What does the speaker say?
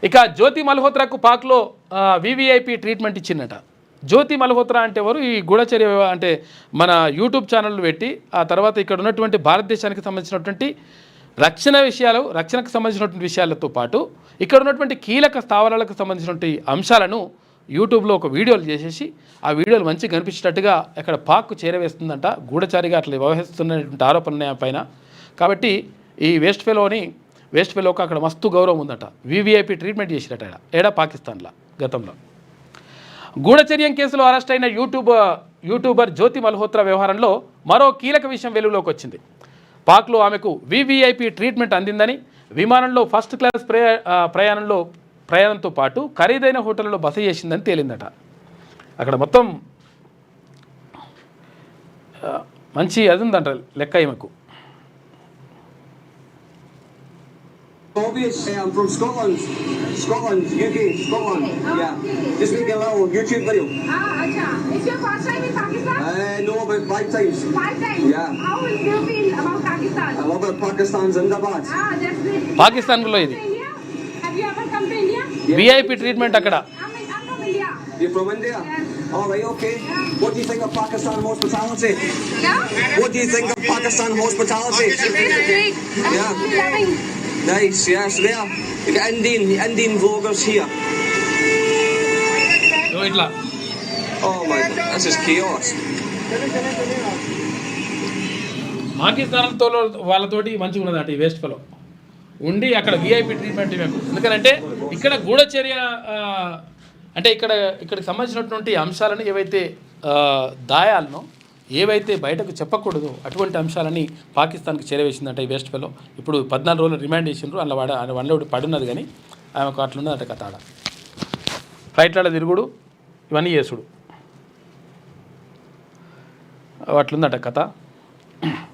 ఇక జ్యోతి మల్హోత్రాకు పాక్లో VVIP treatment ఇచ్చిందట. జ్యోతి మల్హోత్రా అంటే ఎవరు? ఈ గూఢచర్య అంటే మన యూట్యూబ్ ఛానళ్ళు పెట్టి ఆ తర్వాత ఇక్కడ ఉన్నటువంటి భారతదేశానికి సంబంధించినటువంటి రక్షణకు సంబంధించినటువంటి విషయాలతో పాటు ఇక్కడ ఉన్నటువంటి కీలక స్థావరాలకు సంబంధించినటువంటి అంశాలను యూట్యూబ్లో ఒక వీడియోలు చేసేసి ఆ వీడియోలు మంచిగా కనిపించేటట్టుగా ఇక్కడ పాక్కు చేరవేస్తుందంట. గూఢచారిగా అట్లా వ్యవహరిస్తున్నటువంటి ఆరోపణ పైన. కాబట్టి ఈ వేస్ట్ ఫెలోకి అక్కడ మస్తు గౌరవం ఉందట. వివిఐపి ట్రీట్మెంట్ చేసిరట ఏడా పాకిస్తాన్లో గతంలో. గూఢచర్యం కేసులో అరెస్ట్ అయిన యూట్యూబర్ జ్యోతి మల్హోత్రా వ్యవహారంలో మరో కీలక విషయం వెలుగులోకి వచ్చింది. పాక్లో ఆమెకు వివిఐపి ట్రీట్మెంట్ అందిందని, విమానంలో ఫస్ట్ క్లాస్ ప్రయాణంతో పాటు ఖరీదైన హోటల్లో బస చేసిందని తేలిందట. అక్కడ మొత్తం మంచి అది ఉందంట లెక్క ఈమెకు. Obvious, I'm from Scotland, UK, Scotland. Oh, yeah. Okay. Just making a little YouTube video. Acha. It's your first time in Pakistan? No, about 5 times. 5 times? Yeah. How will you feel about Pakistan? I love it. Pakistan Zindabad. That's great. పాకిస్తాన్లో ఇది India? Have you ever come to India? VIP treatment అక్కడ. I'm from India. You're from India? Yes. All right, okay. Yeah. What do you think of Pakistan hospitality? Yeah? What do you think of Pakistan hospitality? It's great. Yeah. I'm loving. Nice, yes, there. You got Indian vloggers here. ఇట్లా Oh my god, this is chaos. పాకిస్తాన్తో వాళ్ళతోటి మంచిగా ఉన్నదట ఈ waste fellow ఉండి అక్కడ VIP treatment ఇవ్వకు. ఎందుకంటే ఇక్కడ గూఢచర్య అంటే ఇక్కడికి సంబంధించినటువంటి అంశాలను ఏవైతే దాయాలనో ఏవైతే బయటకు చెప్పకూడదు అటువంటి అంశాలని పాకిస్తాన్కి చేరవేసిందంట ఈ వేస్ట్ ఫెలో. ఇప్పుడు 14 రోజులు రిమాండ్ చేసిండ్రు. అందులో వన్లో పడున్నది కానీ ఆమెకు అట్లున్నదట కథ. ఆడ ఫ్లైట్ల తిరుగుడు ఇవన్నీ చేసుడు అట్లుందట కథ.